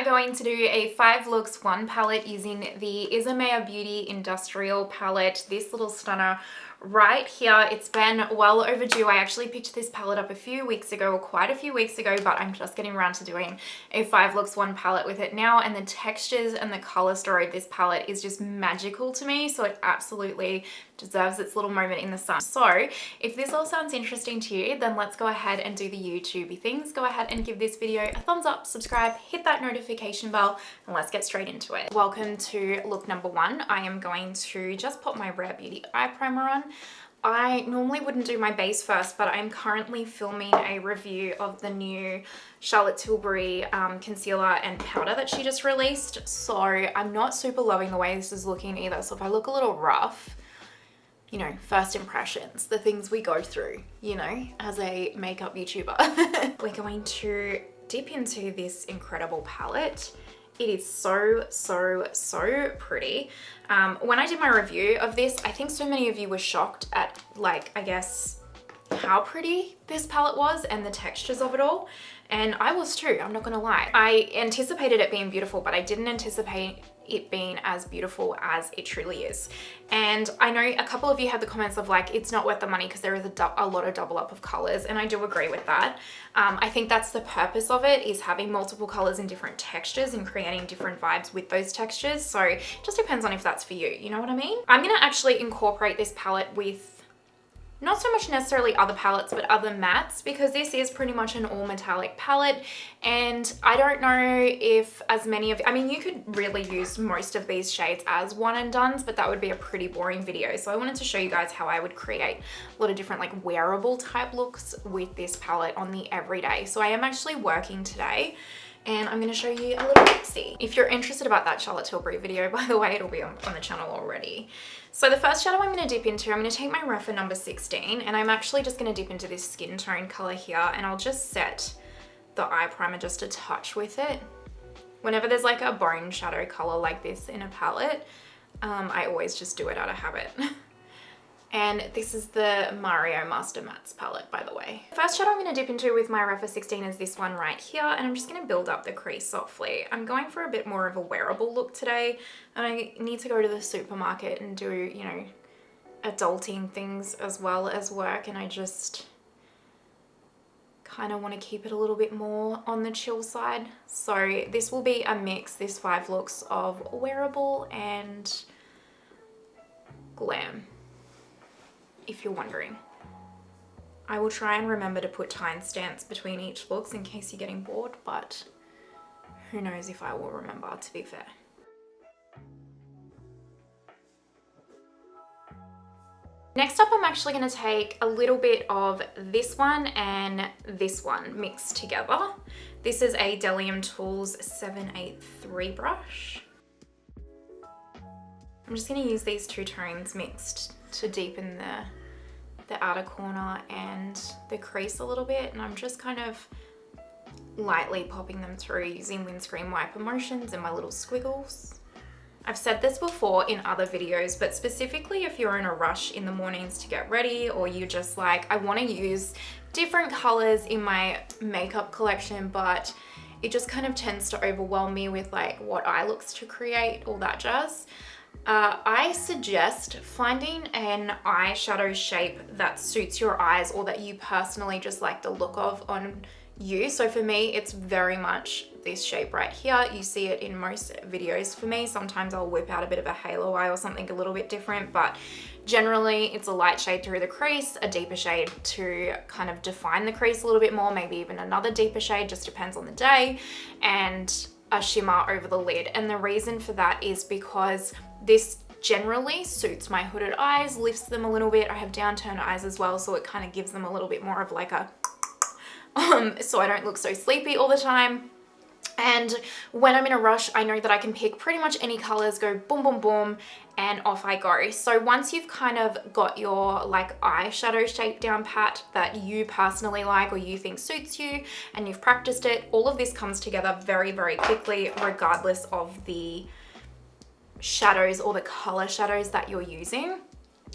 going to do a 5 looks 1 palette using the Isamaya Beauty Industrial palette. This little stunner right here. It's been well overdue. I actually picked this palette up a few weeks ago, or quite a few weeks ago, but I'm just getting around to doing a 5 looks 1 palette with it now, and the textures and the color story of this palette is just magical to me, so it absolutely deserves its little moment in the sun. So if this all sounds interesting to you, then let's go ahead and do the YouTubey things. Go ahead and give this video a thumbs up, subscribe, hit that notification bell, and let's get straight into it. Welcome to look number 1. I am going to just put my Rephr Beauty eye primer on. I normally wouldn't do my base first, but I'm currently filming a review of the new Charlotte Tilbury concealer and powder that she just released. So I'm not super loving the way this is looking either. So if I look a little rough, you know, first impressions, the things we go through, you know, as a makeup YouTuber. We're going to dip into this incredible palette. It is so pretty. When I did my review of this, I think so many of you were shocked at, like, I guess, how pretty this palette was and the textures of it all. And I was too, I'm not gonna lie. I anticipated it being beautiful, but I didn't anticipate it being as beautiful as it truly is. And I know a couple of you had the comments of like, it's not worth the money because there is a lot of double up of colors, and I do agree with that. I think that's the purpose of it, is having multiple colors in different textures and creating different vibes with those textures. So it just depends on if that's for you, you know what I mean? I'm gonna actually incorporate this palette with not so much necessarily other palettes, but other mattes, because this is pretty much an all metallic palette. And I don't know if as many of, I mean, you could really use most of these shades as one and dones, but that would be a pretty boring video. So I wanted to show you guys how I would create a lot of different like wearable type looks with this palette on the everyday. So I am actually working today, and I'm going to show you a little look-see. If you're interested about that Charlotte Tilbury video, by the way, it'll be on the channel already. So the first shadow I'm going to dip into, I'm going to take my Rephr number 16, and I'm actually just going to dip into this skin tone color here, and I'll just set the eye primer just a touch with it. Whenever there's like a bone shadow color like this in a palette, I always just do it out of habit. And this is the Mario Master Mattes palette, by the way. First shadow I'm going to dip into with my Rephr 16 is this one right here, and I'm just going to build up the crease softly. I'm going for a bit more of a wearable look today, and I need to go to the supermarket and do, you know, adulting things as well as work, and I just kind of want to keep it a little bit more on the chill side. So this will be a mix, this 5 looks, of wearable and glam, if you're wondering. I will try and remember to put timestamps between each looks in case you're getting bored, but who knows if I will remember, to be fair. Next up, I'm actually going to take a little bit of this one and this one mixed together. This is a Delium Tools 783 brush. I'm just going to use these 2 tones mixed to deepen the outer corner and the crease a little bit, and I'm just kind of lightly popping them through using windscreen wiper motions and my little squiggles. I've said this before in other videos, but specifically if you're in a rush in the mornings to get ready, or you just like, I want to use different colors in my makeup collection, but it just kind of tends to overwhelm me with like what eye looks to create, all that jazz. I suggest finding an eyeshadow shape that suits your eyes, or that you personally just like the look of on you. So for me, it's very much this shape right here. You see it in most videos for me. Sometimes I'll whip out a bit of a halo eye or something a little bit different, but generally it's a light shade through the crease, a deeper shade to kind of define the crease a little bit more, maybe even another deeper shade, just depends on the day, and a shimmer over the lid. And the reason for that is because this generally suits my hooded eyes, lifts them a little bit. I have downturned eyes as well, so it kind of gives them a little bit more of like a so I don't look so sleepy all the time. And when I'm in a rush, I know that I can pick pretty much any colors, go boom, boom, boom, and off I go. So once you've kind of got your like eyeshadow shape down pat that you personally like, or you think suits you, and you've practiced it, all of this comes together very, very quickly, regardless of the shadows or the color shadows that you're using.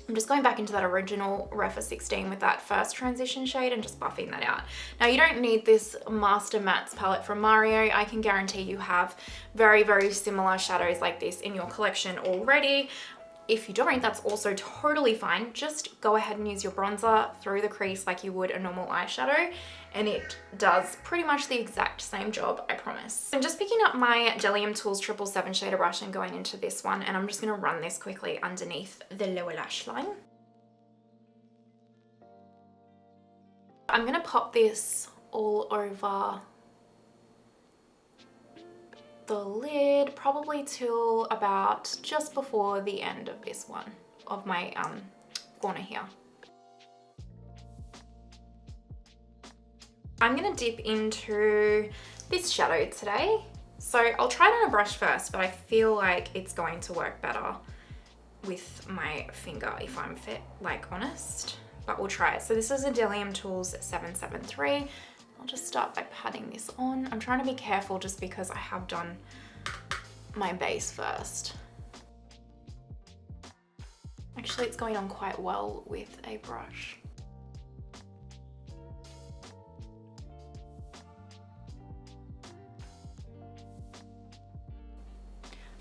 I'm just going back into that original Rephr 16 with that first transition shade and just buffing that out. Now you don't need this Master Mattes palette from Mario. I can guarantee you have very, very similar shadows like this in your collection already. If you don't, that's also totally fine. Just go ahead and use your bronzer through the crease like you would a normal eyeshadow, and it does pretty much the exact same job, I promise. I'm just picking up my Jellium Tools 777 shader brush and going into this one, and I'm just gonna run this quickly underneath the lower lash line. I'm gonna pop this all over the lid, probably till about just before the end of this one, of my corner here. I'm gonna dip into this shadow today. So I'll try it on a brush first, but I feel like it's going to work better with my finger if I'm honest, but we'll try it. So this is a Jellium Tools 773. I'll just start by patting this on. I'm trying to be careful just because I have done my base first. Actually, it's going on quite well with a brush.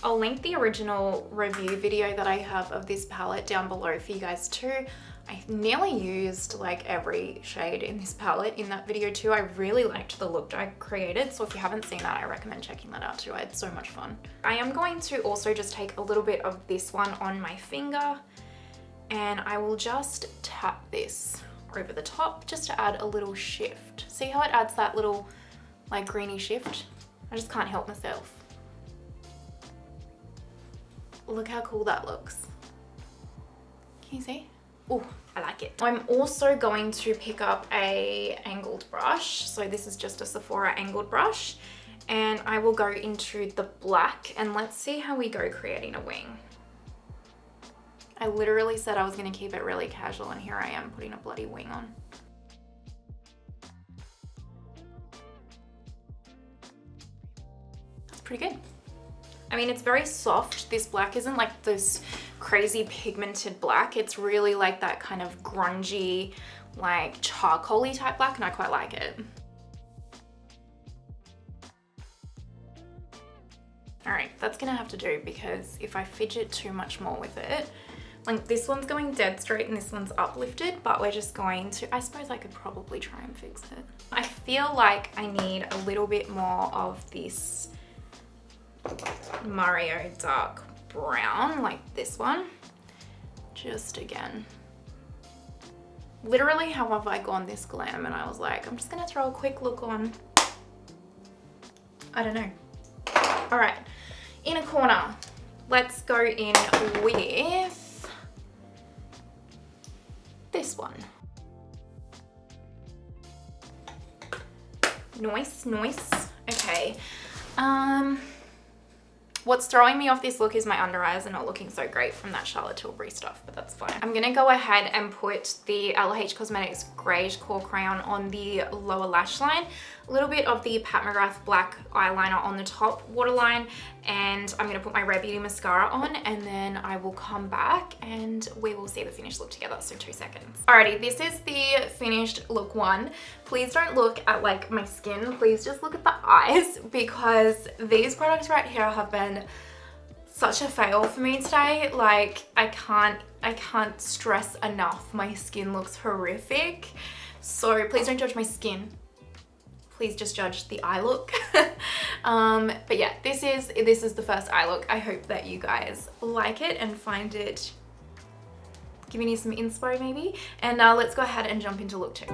I'll link the original review video that I have of this palette down below for you guys too. I nearly used like every shade in this palette in that video too. I really liked the look I created, so if you haven't seen that, I recommend checking that out too. I had so much fun. I am going to also just take a little bit of this one on my finger, and I will just tap this over the top just to add a little shift. See how it adds that little like greeny shift? I just can't help myself. Look how cool that looks. Can you see? Oh, I like it. I'm also going to pick up a angled brush. So this is just a Sephora angled brush, and I will go into the black, and let's see how we go creating a wing. I literally said I was gonna keep it really casual, and here I am putting a bloody wing on. That's pretty good. I mean, it's very soft. This black isn't like this crazy pigmented black. It's really like that kind of grungy, like charcoaly type black, and I quite like it. All right, that's gonna have to do, because if I fidget too much more with it, like this one's going dead straight and this one's uplifted, but we're just going to, I suppose I could probably try and fix it. I feel like I need a little bit more of this Mario dark brown, like this one. Just again, literally how have I gone this glam, and I was like, I'm just gonna throw a quick look on. I don't know. All right, inner corner, let's go in with this one. Nice. Okay, what's throwing me off this look is my under eyes are not looking so great from that Charlotte Tilbury stuff, but that's fine. I'm gonna go ahead and put the LH Cosmetics Greige Core Crayon on the lower lash line, a little bit of the Pat McGrath black eyeliner on the top waterline, and I'm gonna put my Rare Beauty mascara on, and then I will come back and we will see the finished look together, so 2 seconds. Alrighty, this is the finished look one. Please don't look at like my skin, please just look at the eyes, because these products right here have been such a fail for me today. Like I can't stress enough, my skin looks horrific. So please don't judge my skin, please just judge the eye look. But yeah, this is the first eye look. I hope that you guys like it and find it giving you some inspo maybe. And let's go ahead and jump into look 2.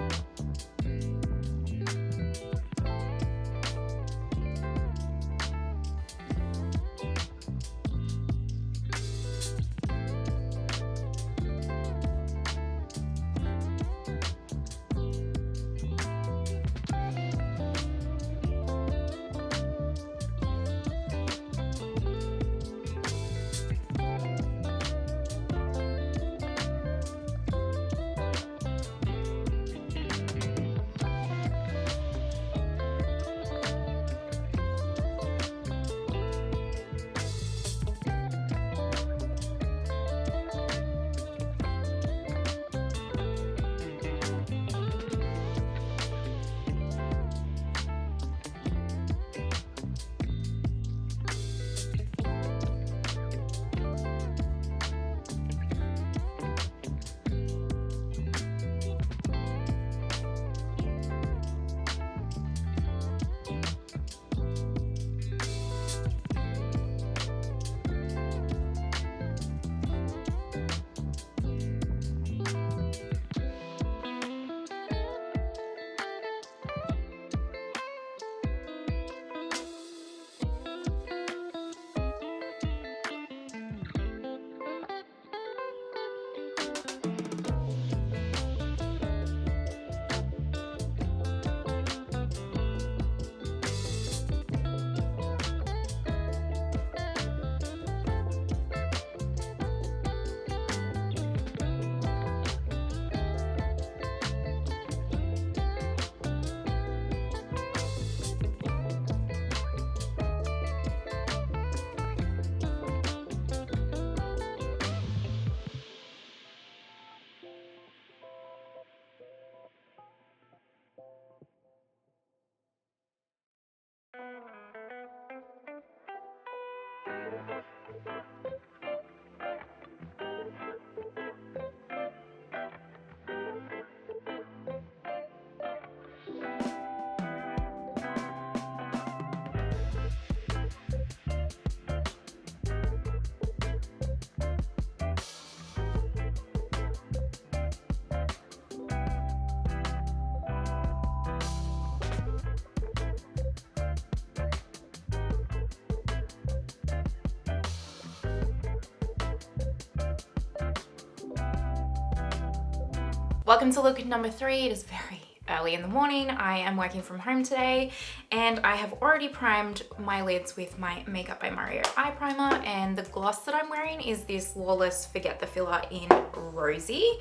Welcome to look number 3. It is very early in the morning. I am working from home today and I have already primed my lids with my Makeup by Mario eye primer, and the gloss that I'm wearing is this Flawless Forget the Filler in Rosy.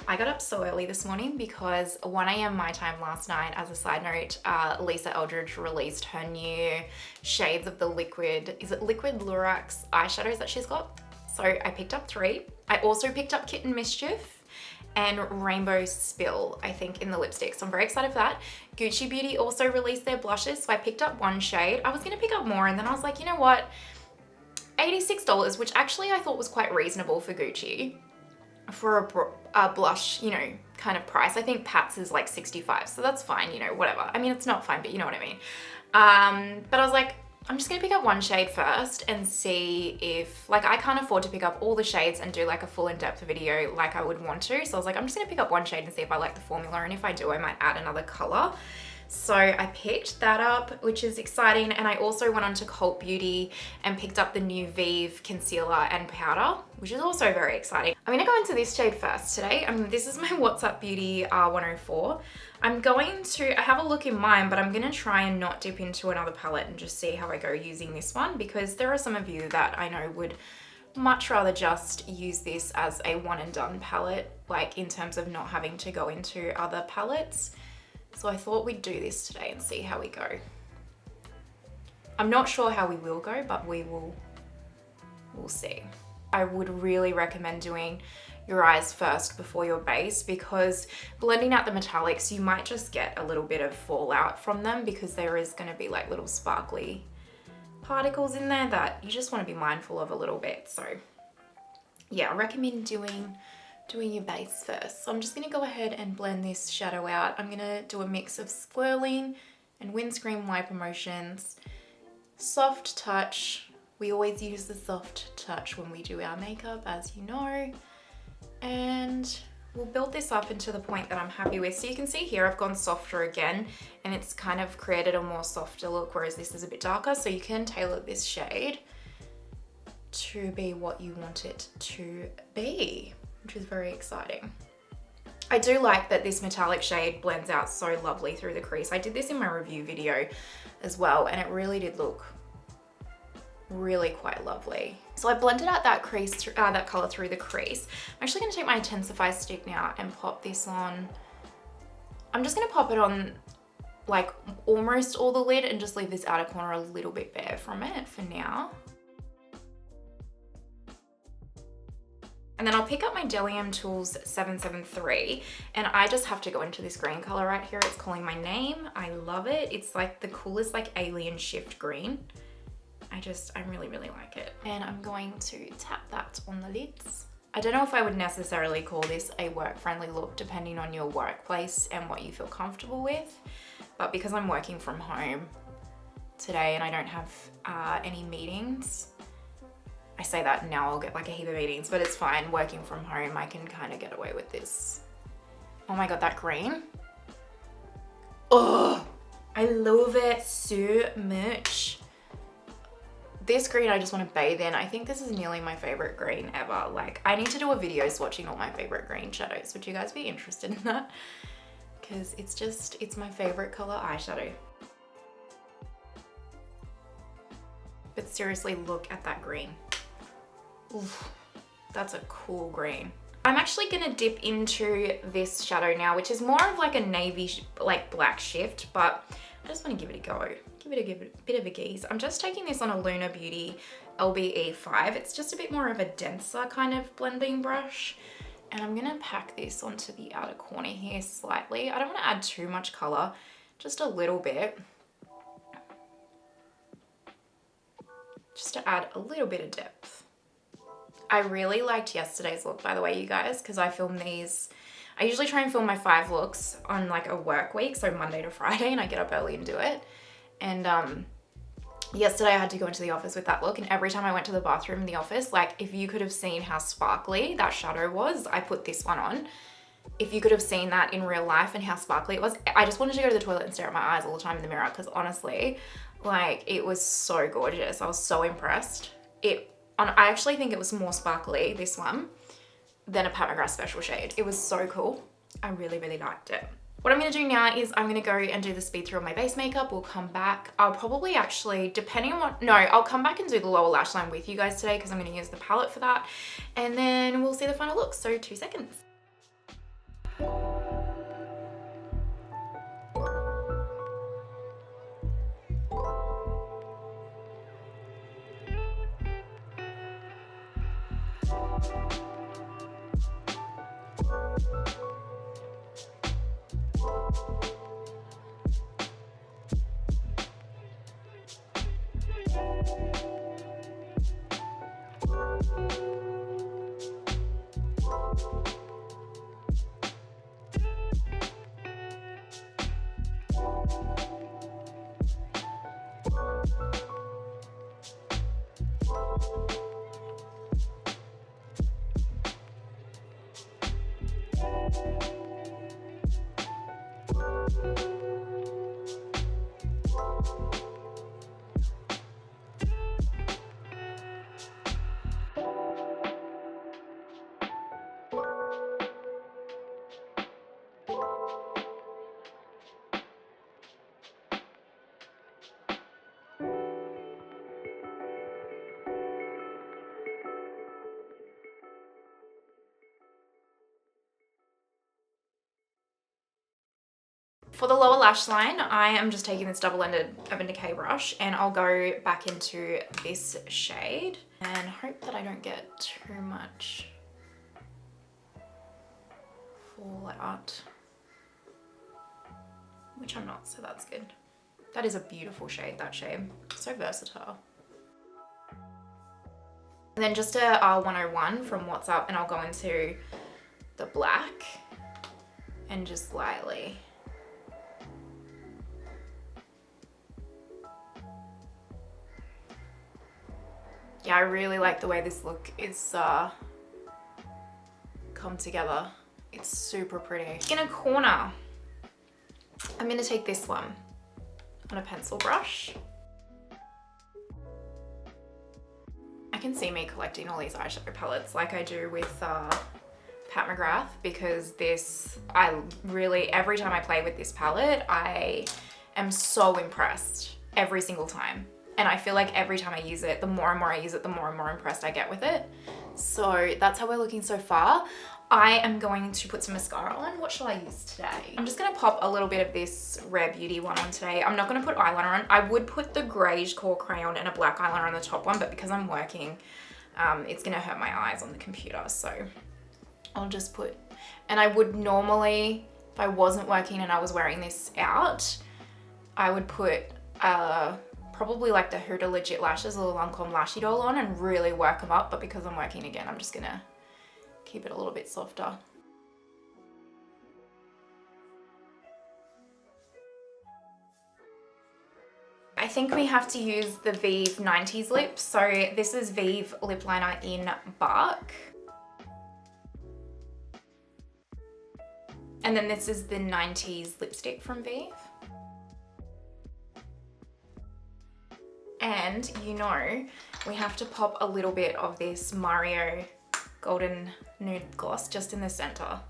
I got up so early this morning because 1 a.m. my time last night. As a side note, Lisa Eldridge released her new shades of the liquid, is it Liquid Lurex eyeshadows that she's got? So I picked up 3. I also picked up Kitten Mischief and Rainbow Spill, I think, in the lipstick. So I'm very excited for that. Gucci Beauty also released their blushes, so I picked up 1 shade. I was gonna pick up more, and then I was like, you know what? $86, which actually I thought was quite reasonable for Gucci for a blush, you know, kind of price. I think Pat's is like 65, so that's fine, you know, whatever. I mean, it's not fine, but you know what I mean. But I was like, I'm just gonna pick up 1 shade first and see if, like, I can't afford to pick up all the shades and do like a full in-depth video like I would want to. So I was like, I'm just gonna pick up 1 shade and see if I like the formula, and if I do, I might add another color. So I picked that up, which is exciting. And I also went on to Cult Beauty and picked up the new Vive concealer and powder, which is also very exciting. I'm gonna go into this shade first today. This is my What's Up Beauty R104. I'm going to, I have a look in mine, but I'm gonna try and not dip into another palette and just see how I go using this one, because there are some of you that I know would much rather just use this as a one and done palette, like in terms of not having to go into other palettes. So I thought we'd do this today and see how we go. I'm not sure how we will go, but we'll see. I would really recommend doing your eyes first before your base, because blending out the metallics, you might just get a little bit of fallout from them, because there is going to be like little sparkly particles in there that you just want to be mindful of a little bit. So yeah, I recommend doing your base first. So I'm just going to go ahead and blend this shadow out. I'm going to do a mix of swirling and windscreen wiper motions. Soft touch. We always use the soft touch when we do our makeup, as you know. And we'll build this up into the point that I'm happy with. So you can see here I've gone softer again, and it's kind of created a more softer look, whereas this is a bit darker. So you can tailor this shade to be what you want it to be, which is very exciting. I do like that this metallic shade blends out so lovely through the crease. I did this in my review video as well, and it really did look really quite lovely. So I blended out that crease, that color through the crease. I'm actually gonna take my Intensify stick now and pop this on. I'm just gonna pop it on like almost all the lid and just leave this outer corner a little bit bare from it for now. And then I'll pick up my Delium Tools 773, and I just have to go into this green color right here. It's calling my name. I love it. It's like the coolest like alien shift green. I really, really like it. And I'm going to tap that on the lids. I don't know if I would necessarily call this a work-friendly look, depending on your workplace and what you feel comfortable with. But because I'm working from home today and I don't have any meetings, I say that and now I'll get like a heap of meetings, but it's fine. Working from home, I can kind of get away with this. Oh my God, that green. Oh, I love it so much. This green I just want to bathe in. I think this is nearly my favorite green ever. Like, I need to do a video swatching all my favorite green shadows. Would you guys be interested in that? Because it's my favorite color eyeshadow. But seriously, look at that green. Oof, that's a cool green. I'm actually gonna dip into this shadow now, which is more of like a navy, like black shift, but I just want to give it a go. Give it a bit of a geese. I'm just taking this on a Luna Beauty LBE5. It's just a bit more of a denser kind of blending brush. And I'm gonna pack this onto the outer corner here slightly. I don't want to add too much color, just a little bit. just to add a little bit of depth. I really liked yesterday's look, by the way, you guys, because I film these. I usually try and film my 5 looks on like a work week, so Monday to Friday, and I get up early and do it. And yesterday I had to go into the office with that look, and every time I went to the bathroom in the office, like if you could have seen how sparkly that shadow was, I put this one on. If you could have seen that in real life and how sparkly it was, I just wanted to go to the toilet and stare at my eyes all the time in the mirror, because honestly, like it was so gorgeous. I was so impressed. I actually think it was more sparkly, this one, than a Pat McGrath special shade. It was so cool. I really, really liked it. What I'm gonna do now is I'm gonna go and do the speed through of my base makeup. We'll come back. I'll probably actually, depending on I'll come back and do the lower lash line with you guys today because I'm gonna use the palette for that. And then we'll see the final look, so 2 seconds. For the lower lash line, I am just taking this double-ended Urban Decay brush, and I'll go back into this shade and hope that I don't get too much fallout, which I'm not, so that's good. That is a beautiful shade, that shade. So versatile. And then just a R101 from What's Up, and I'll go into the black and just lightly. Yeah, I really like the way this look is come together. It's super pretty. In a corner, I'm gonna take this one on a pencil brush. I can see me collecting all these eyeshadow palettes like I do with Pat McGrath, because every time I play with this palette, I am so impressed every single time. And I feel like every time I use it, the more and more I use it, the more and more impressed I get with it. So that's how we're looking so far. I am going to put some mascara on. What shall I use today? I'm just gonna pop a little bit of this Rephr Beauty one on today. I'm not gonna put eyeliner on. I would put the greyish core crayon and a black eyeliner on the top one, but because I'm working, it's gonna hurt my eyes on the computer. So I'll just put, and I would normally, if I wasn't working and I was wearing this out, I would put probably like the Huda Legit Lashes, a little Lancome Lashy Doll on, and really work them up. But because I'm working again, I'm just gonna keep it a little bit softer. I think we have to use the Vive 90s lips. So this is Vive lip liner in Bark. And then this is the 90s lipstick from Vive. And you know, we have to pop a little bit of this Mario Golden Nude Gloss just in the center.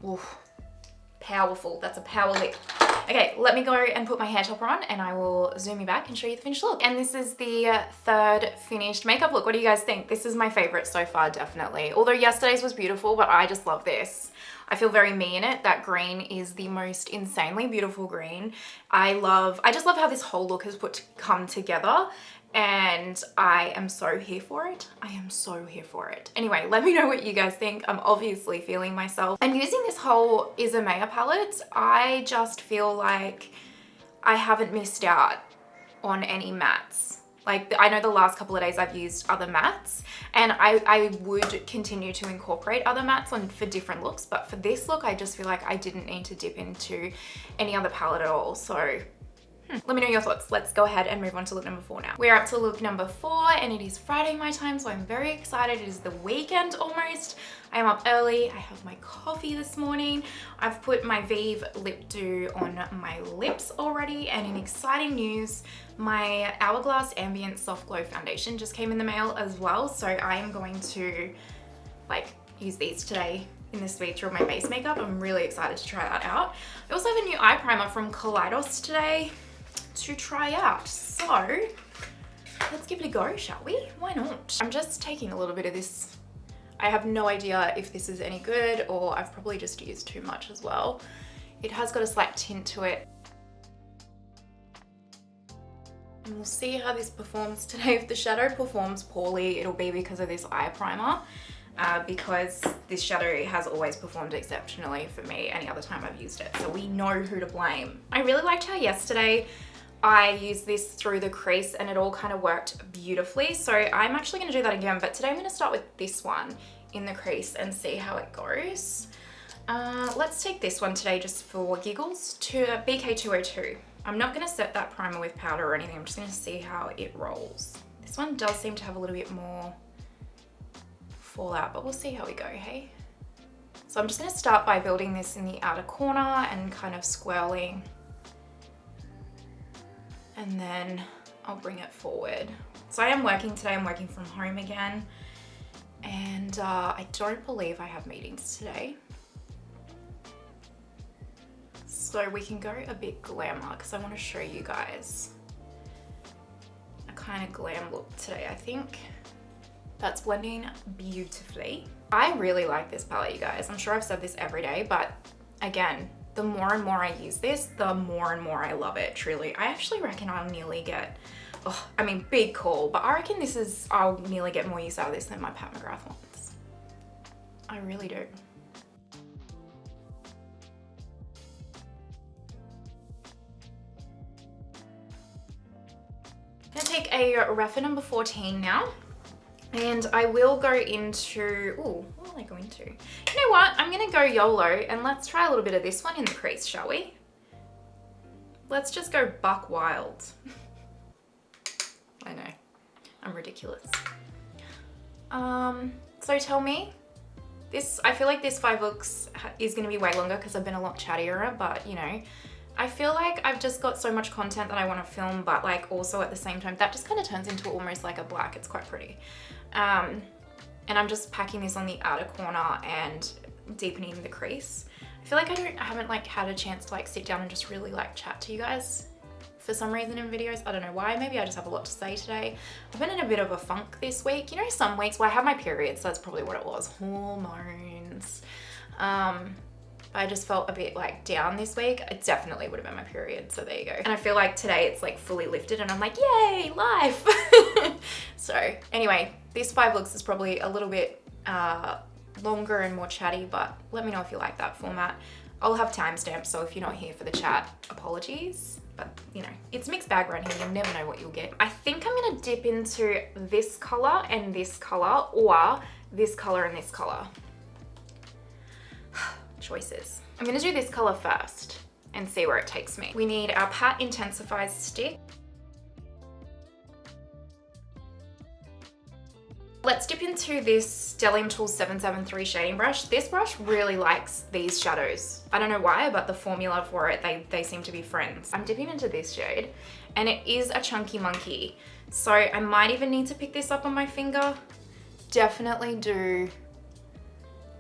Oof, powerful, that's a power lip. Okay, let me go and put my hair topper on, and I will zoom you back and show you the finished look. And this is the third finished makeup look. What do you guys think? This is my favorite so far, definitely. Although yesterday's was beautiful, but I just love this. I feel very me in it. That green is the most insanely beautiful green. I just love how this whole look has come together, and I am so here for it. I am so here for it. Anyway, let me know what you guys think. I'm obviously feeling myself. And using this whole Isamaya palette, I just feel like I haven't missed out on any mattes. Like, I know the last couple of days I've used other mattes, and I would continue to incorporate other mattes on for different looks, but for this look, I just feel like I didn't need to dip into any other palette at all. So let me know your thoughts. Let's go ahead and move on to look number 4 now. We're up to look number 4, and it is Friday my time, so I'm very excited. It is the weekend almost. I am up early. I have my coffee this morning. I've put my Vive Lip Dew on my lips already, and in exciting news, my Hourglass Ambient Soft Glow Foundation just came in the mail as well, so I am going to like use these today in this week through my base makeup. I'm really excited to try that out. I also have a new eye primer from Kaleidos today to try out, so let's give it a go, shall we? Why not? I'm just taking a little bit of this. I have no idea if this is any good, or I've probably just used too much as well. It has got a slight tint to it. And we'll see how this performs today. If the shadow performs poorly, it'll be because of this eye primer, because this shadow has always performed exceptionally for me any other time I've used it. So we know who to blame. I really liked how yesterday I used this through the crease and it all kind of worked beautifully. So I'm actually going to do that again, but today I'm going to start with this one in the crease and see how it goes. Let's take this one today just for giggles, to BK202. I'm not going to set that primer with powder or anything. I'm just going to see how it rolls. This one does seem to have a little bit more fallout, but we'll see how we go, hey? So I'm just going to start by building this in the outer corner and kind of swirling, and then I'll bring it forward. So I am working today. I'm working from home again, and I don't believe I have meetings today. So we can go a bit glamour because I want to show you guys a kind of glam look today. I think that's blending beautifully. I really like this palette, you guys. I'm sure I've said this every day, but again, the more and more I use this, the more and more I love it, truly. I actually reckon I'll nearly get, oh, I mean, big call, but I reckon I'll nearly get more use out of this than my Pat McGrath ones. I really do. I'm gonna take a Rephr number 14 now. And I will go into, ooh, what will I go into? You know what? I'm gonna go YOLO and let's try a little bit of this one in the crease, shall we? Let's just go buck wild. I know, I'm ridiculous. So tell me, I feel like this 5 looks is gonna be way longer because I've been a lot chattier, but you know, I feel like I've just got so much content that I want to film, but like also at the same time, that just kind of turns into almost like a black. It's quite pretty. And I'm just packing this on the outer corner and deepening the crease. I feel like I haven't like had a chance to like sit down and just really like chat to you guys for some reason in videos. I don't know why. Maybe I just have a lot to say today. I've been in a bit of a funk this week. You know, some weeks, well, I have my period, so that's probably what it was. Hormones. I just felt a bit like down this week. It definitely would have been my period, so there you go. And I feel like today it's like fully lifted and I'm like, yay, life. So anyway, this 5 looks is probably a little bit longer and more chatty, but let me know if you like that format. I'll have timestamps, so if you're not here for the chat, apologies. But you know, it's mixed bag around here. You'll never know what you'll get. I think I'm gonna dip into this color and this color, or this color and this color. Choices. I'm gonna do this color first and see where it takes me. We need our Pat Intensifies stick. Let's dip into this Stellium Tool 773 shading brush. This brush really likes these shadows. I don't know why, but the formula for it, they seem to be friends. I'm dipping into this shade, and it is a chunky monkey. So I might even need to pick this up on my finger. Definitely do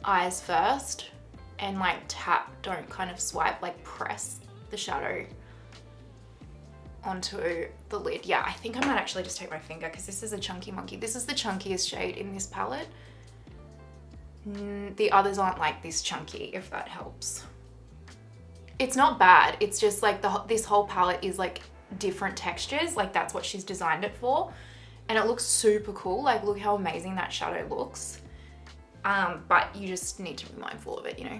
eyes first. And like tap, don't kind of swipe, like press the shadow onto the lid. Yeah, I think I might actually just take my finger because this is a chunky monkey. This is the chunkiest shade in this palette. The others aren't like this chunky, if that helps. It's not bad. It's just like this whole palette is like different textures. Like that's what she's designed it for. And it looks super cool. Like look how amazing that shadow looks. But you just need to be mindful of it, you know.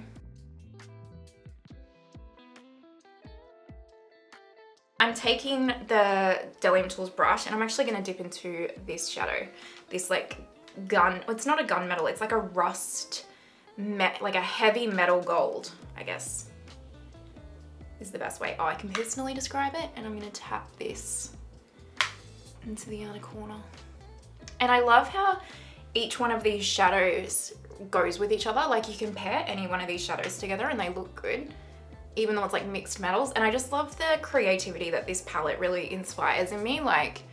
I'm taking the Delium Tools brush and I'm actually going to dip into this shadow. This like gun, it's not a gunmetal, it's like a rust, like a heavy metal gold, I guess is the best way. Oh, I can personally describe it. And I'm going to tap this into the outer corner. And I love how each one of these shadows goes with each other. Like you can pair any one of these shadows together and they look good, even though it's like mixed metals. And I just love the creativity that this palette really inspires in me. Like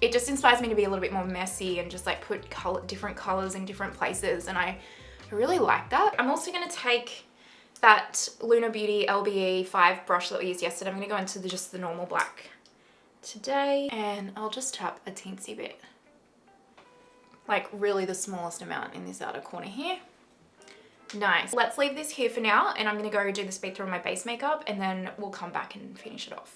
it just inspires me to be a little bit more messy and just like put different colors in different places. And I really like that. I'm also going to take that Luna Beauty LBE 5 brush that we used yesterday. I'm going to go into just the normal black today. And I'll just tap a teensy bit. Like really the smallest amount in this outer corner here. Nice. Let's leave this here for now and I'm going to go do the speed through on my base makeup and then we'll come back and finish it off.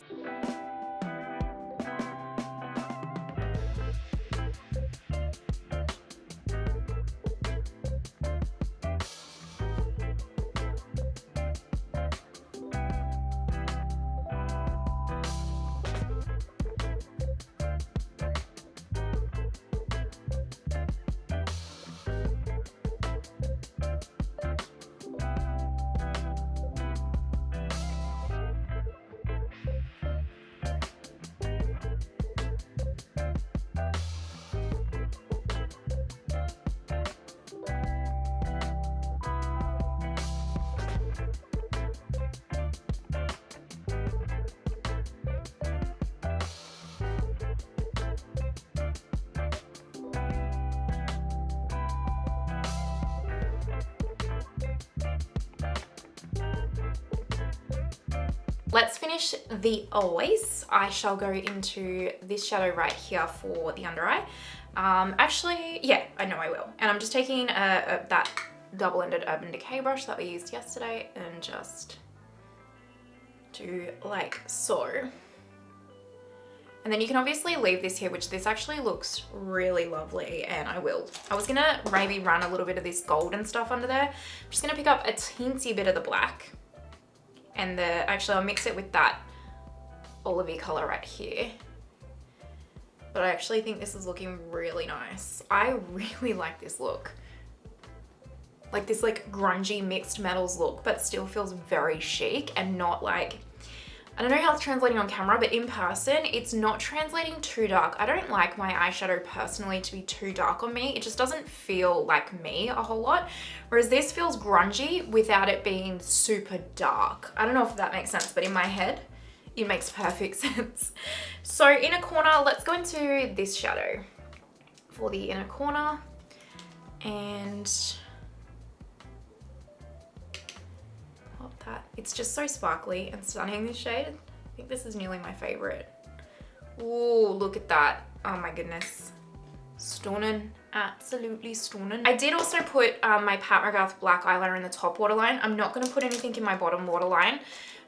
Let's finish the eyes. I shall go into this shadow right here for the under eye. Actually, yeah, I know I will. And I'm just taking that double-ended Urban Decay brush that we used yesterday and just do like so. And then you can obviously leave this here, which this actually looks really lovely, and I will. I was gonna maybe run a little bit of this gold and stuff under there. I'm just gonna pick up a teensy bit of the black. And actually I'll mix it with that olivey color right here. But I actually think this is looking really nice. I really like this look. Like this like grungy mixed metals look, but still feels very chic and not like, I don't know how it's translating on camera, but in person, it's not translating too dark. I don't like my eyeshadow personally to be too dark on me. It just doesn't feel like me a whole lot. Whereas this feels grungy without it being super dark. I don't know if that makes sense, but in my head, it makes perfect sense. So inner corner, let's go into this shadow for the inner corner. And that. It's just so sparkly and stunning, this shade. I think this is nearly my favorite. Ooh, look at that. Oh my goodness. Stunning. Absolutely stunning. I did also put my Pat McGrath black eyeliner in the top waterline. I'm not going to put anything in my bottom waterline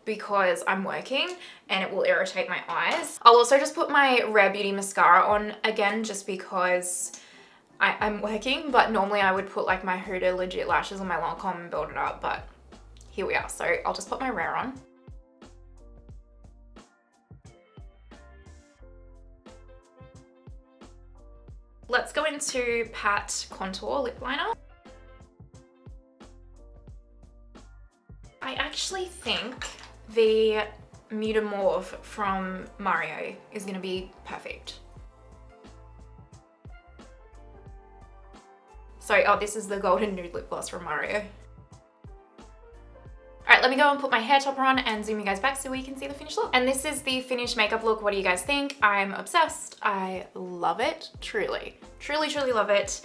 because I'm working and it will irritate my eyes. I'll also just put my Rephr Beauty mascara on again just because I'm working, but normally I would put like my Huda Legit lashes on my Lancome and build it up, but here we are. So I'll just put my Rephr on. Let's go into Pat Contour Lip Liner. I actually think the Mutamorph from Mario is gonna be perfect. So, oh, this is the Golden Nude Lip Gloss from Mario. Alright, let me go and put my hair topper on and zoom you guys back so we can see the finished look. And this is the finished makeup look. What do you guys think? I'm obsessed. I love it. Truly. Truly, truly love it.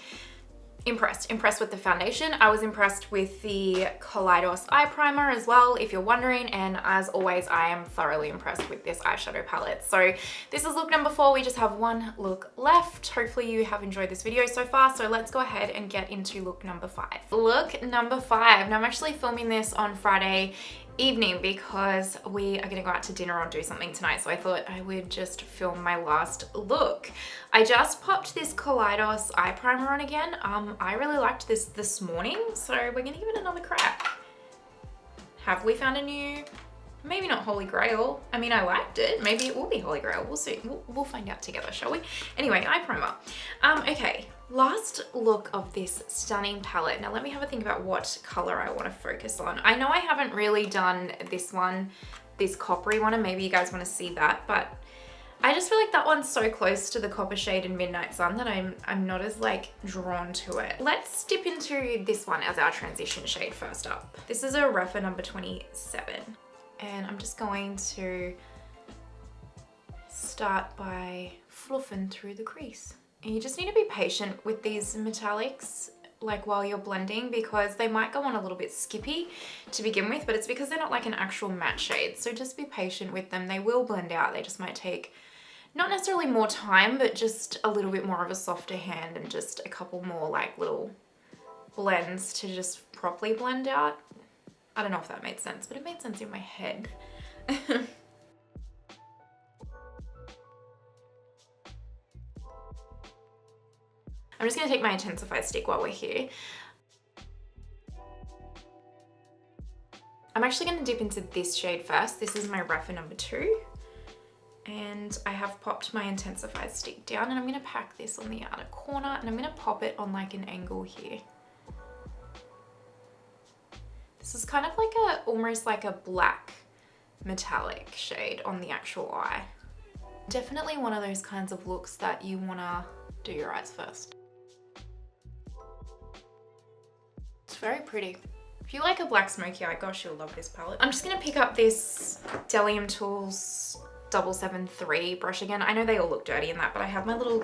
Impressed with the foundation. I was impressed with the Kaleidos eye primer as well, if you're wondering, and as always I am thoroughly impressed with this eyeshadow palette. So this is look number 4. We just have one look left. Hopefully you have enjoyed this video so far, so let's go ahead and get into look number 5. Look number 5. Now I'm actually filming this on Friday evening because we are gonna go out to dinner or do something tonight, so I thought I would just film my last look. I just popped this Kaleidos eye primer on again. I really liked this morning, so we're gonna give it another crack. Have we found a new Maybe not Holy Grail. I mean, I liked it. Maybe it will be Holy Grail. We'll see. We'll find out together, shall we? Anyway, eye primer. Okay, last look of this stunning palette. Now let me have a think about what color I want to focus on. I know I haven't really done this one, this coppery one, and maybe you guys want to see that, but I just feel like that one's so close to the copper shade in Midnight Sun that I'm not as like drawn to it. Let's dip into this one as our transition shade first up. This is a Rephr number 27. And I'm just going to start by fluffing through the crease. And you just need to be patient with these metallics, like while you're blending, because they might go on a little bit skippy to begin with, but it's because they're not like an actual matte shade. So just be patient with them. They will blend out. They just might take not necessarily more time, but just a little bit more of a softer hand and just a couple more like little blends to just properly blend out. I don't know if that made sense, but it made sense in my head. I'm just gonna take my Intensify stick while we're here. I'm actually gonna dip into this shade first. This is my Rephr number 2. And I have popped my Intensify stick down, and I'm gonna pack this on the outer corner, and I'm gonna pop it on like an angle here. This is kind of like almost like a black metallic shade on the actual eye. Definitely one of those kinds of looks that you wanna do your eyes first. It's very pretty. If you like a black smoky eye, gosh, you'll love this palette. I'm just gonna pick up this Delium Tools 773 brush again. I know they all look dirty in that, but I have my little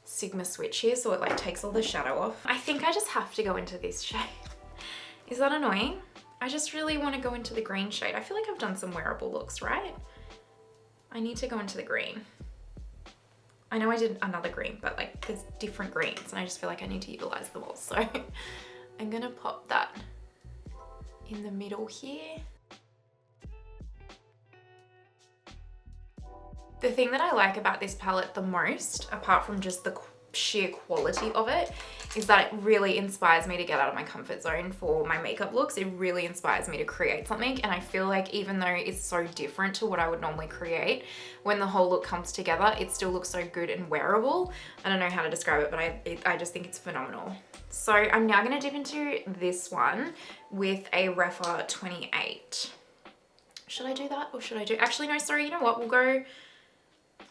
Sigma switch here, so it like takes all the shadow off. I think I just have to go into this shade. Is that annoying? I just really want to go into the green shade. I feel like I've done some wearable looks, right? I need to go into the green. I know I did another green, but like there's different greens and I just feel like I need to utilize them all. So I'm gonna pop that in the middle here. The thing that I like about this palette the most, apart from just the sheer quality of it, is that it really inspires me to get out of my comfort zone for my makeup looks. It really inspires me to create something, and I feel like even though it's so different to what I would normally create, when the whole look comes together, it still looks so good and wearable. I don't know how to describe it, but I just think it's phenomenal. So I'm now going to dip into this one with a Rephr 28. Should I do that, or should I do, actually no, sorry, you know what, we'll go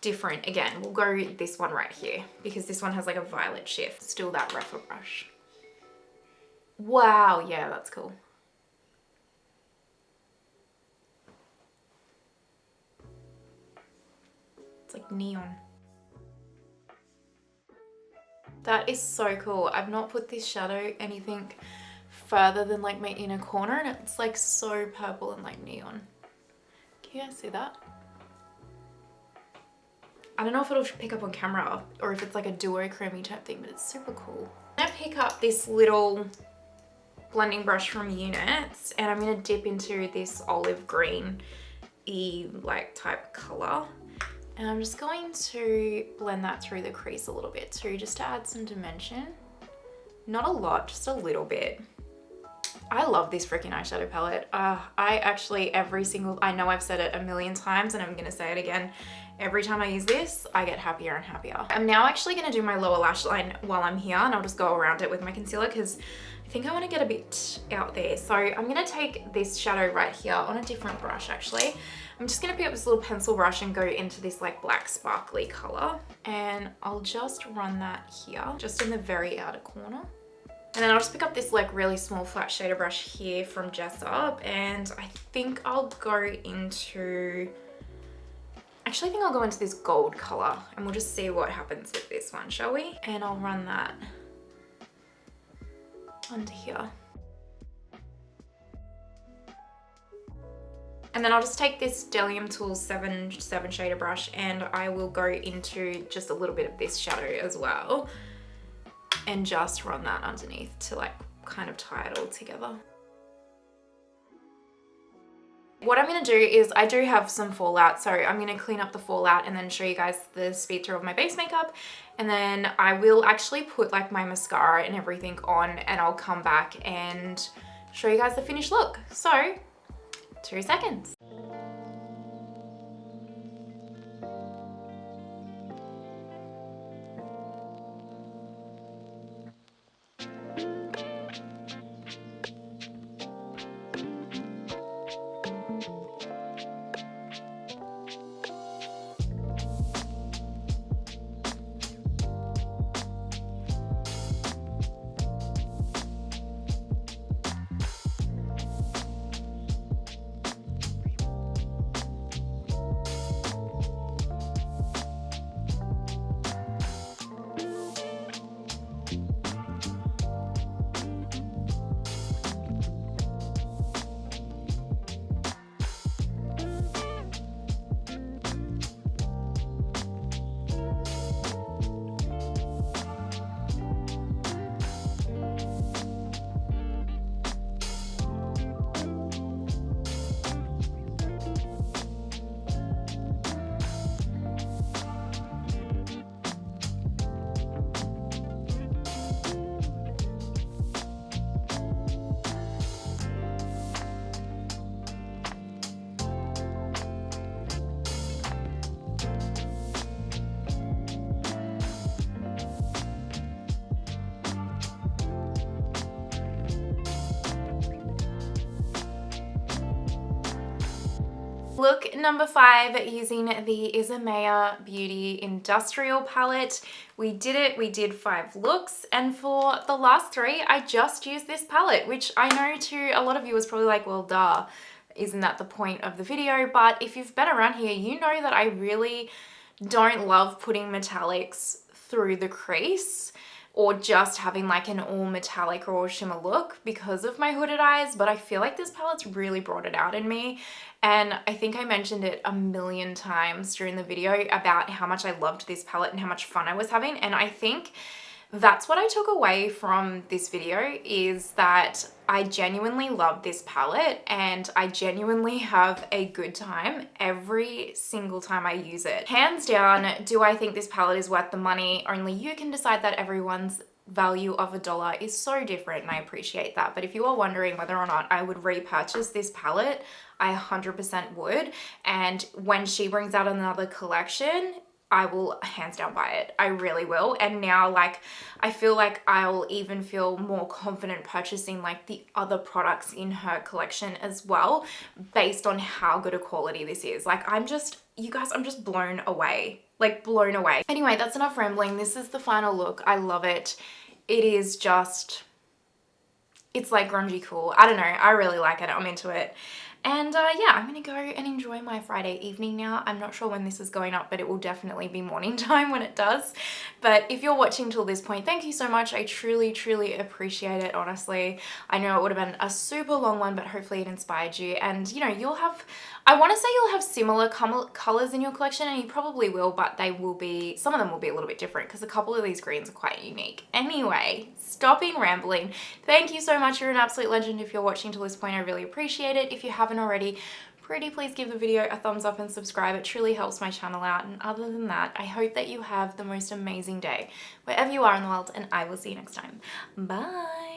different again. We'll go this one right here because this one has like a violet shift. Still that Rephr brush. Wow, yeah, that's cool. It's like neon. That is so cool. I've not put this shadow anything further than like my inner corner, and it's like so purple and like neon. Can you guys see that? I don't know if it'll pick up on camera or if it's like a duochrome type thing, but it's super cool. I'm gonna pick up this little blending brush from Units, and I'm gonna dip into this olive green-y like type color. And I'm just going to blend that through the crease a little bit too, just to add some dimension. Not a lot, just a little bit. I love this freaking eyeshadow palette. I actually, I know I've said it a million times and I'm gonna say it again. Every time I use this, I get happier and happier. I'm now actually gonna do my lower lash line while I'm here, and I'll just go around it with my concealer because I think I wanna get a bit out there. So I'm gonna take this shadow right here on a different brush actually. I'm just gonna pick up this little pencil brush and go into this like black sparkly color. And I'll just run that here, just in the very outer corner. And then I'll just pick up this like really small flat shader brush here from Jessup, and I think I'll go into, actually I think I'll go into this gold color, and we'll just see what happens with this one, shall we? And I'll run that under here. And then I'll just take this Delium Tools 7 shader brush, and I will go into just a little bit of this shadow as well, and just run that underneath to like kind of tie it all together. What I'm gonna do is, I do have some fallout, so I'm gonna clean up the fallout and then show you guys the speed through of my base makeup, and then I will actually put like my mascara and everything on, and I'll come back and show you guys the finished look. So 2 seconds. number 5, using the Isamaya Beauty Industrial palette. We did it. We did 5 looks, and for the last 3, I just used this palette, which I know to a lot of you is probably like, well, duh, isn't that the point of the video? But if you've been around here, you know that I really don't love putting metallics through the crease or just having like an all metallic or all shimmer look because of my hooded eyes, but I feel like this palette's really brought it out in me. And I think I mentioned it a million times during the video about how much I loved this palette and how much fun I was having. And I think that's what I took away from this video, is that I genuinely love this palette and I genuinely have a good time every single time I use it. Hands down, do I think this palette is worth the money? Only you can decide that. Everyone's value of $1 is so different, and I appreciate that. But if you are wondering whether or not I would repurchase this palette, I 100% would. And when she brings out another collection, I will hands down buy it. I really will. And now, like, I feel like I'll even feel more confident purchasing like the other products in her collection as well, based on how good a quality this is. Like, you guys, I'm just blown away. Like, blown away. Anyway, that's enough rambling. This is the final look. I love it. It is just, it's like grungy cool. I don't know. I really like it. I'm into it. And yeah, I'm gonna go and enjoy my Friday evening now. I'm not sure when this is going up, but it will definitely be morning time when it does. But if you're watching till this point, thank you so much. I truly, truly appreciate it, honestly. I know it would have been a super long one, but hopefully it inspired you. And you know, you'll have, I want to say you'll have similar colors in your collection, and you probably will, but they will be, some of them will be a little bit different because a couple of these greens are quite unique. Anyway, stopping rambling. Thank you so much. You're an absolute legend. If you're watching till this point, I really appreciate it. If you haven't already, pretty please give the video a thumbs up and subscribe. It truly helps my channel out. And other than that, I hope that you have the most amazing day wherever you are in the world, and I will see you next time. Bye.